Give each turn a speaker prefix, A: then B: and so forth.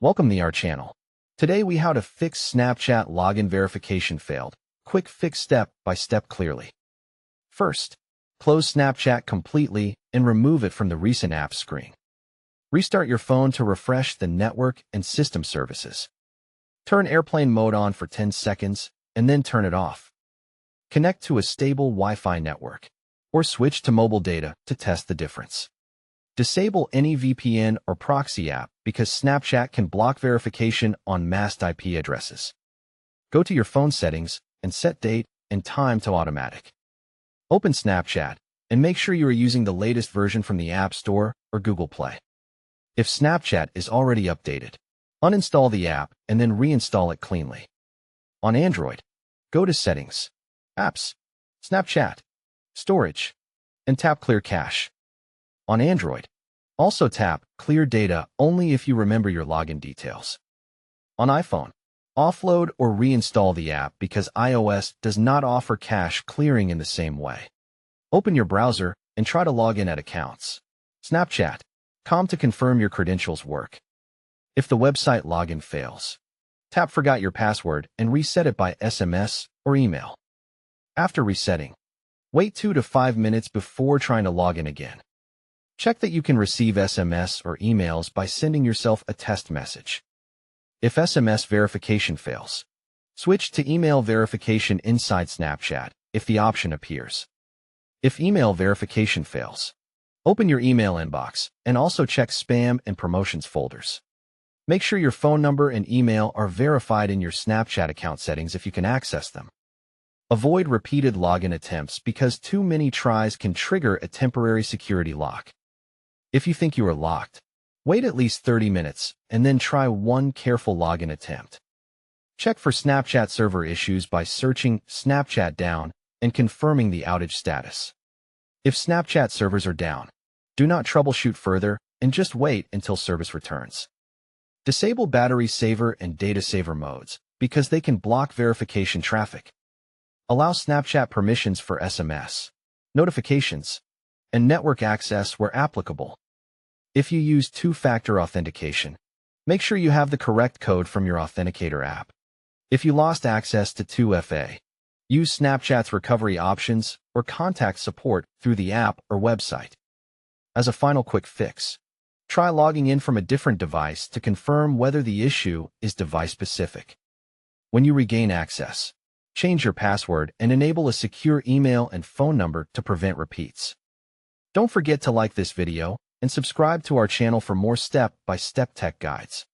A: Welcome to our channel. Today we how to fix Snapchat login verification failed. Quick fix step by step clearly. First, close Snapchat completely and remove it from the recent apps screen. Restart your phone to refresh the network and system services. Turn airplane mode on for 10 seconds and then turn it off. Connect to a stable Wi-Fi network or switch to mobile data to test the difference. Disable any VPN or proxy app because Snapchat can block verification on masked IP addresses. Go to your phone settings and set date and time to automatic. Open Snapchat and make sure you are using the latest version from the App Store or Google Play. If Snapchat is already updated, uninstall the app and then reinstall it cleanly. On Android, go to Settings, Apps, Snapchat, Storage, and tap Clear Cache. On Android, also tap Clear Data only if you remember your login details. On iPhone, offload or reinstall the app because iOS does not offer cache clearing in the same way. Open your browser and try to log in at accounts. Snapchat.com to confirm your credentials work. If the website login fails, tap Forgot Your Password and reset it by SMS or email. After resetting, wait 2 to 5 minutes before trying to log in again. Check that you can receive SMS or emails by sending yourself a test message. If SMS verification fails, switch to email verification inside Snapchat if the option appears. If email verification fails, open your email inbox and also check spam and promotions folders. Make sure your phone number and email are verified in your Snapchat account settings if you can access them. Avoid repeated login attempts because too many tries can trigger a temporary security lock. If you think you are locked, wait at least 30 minutes and then try one careful login attempt. Check for Snapchat server issues by searching Snapchat down and confirming the outage status. If Snapchat servers are down, do not troubleshoot further and just wait until service returns. Disable battery saver and data saver modes because they can block verification traffic. Allow Snapchat permissions for SMS, notifications, and network access where applicable. If you use two-factor authentication, make sure you have the correct code from your authenticator app. If you lost access to 2FA, use Snapchat's recovery options or contact support through the app or website. As a final quick fix, try logging in from a different device to confirm whether the issue is device-specific. When you regain access, change your password and enable a secure email and phone number to prevent repeats. Don't forget to like this video and subscribe to our channel for more step-by-step tech guides.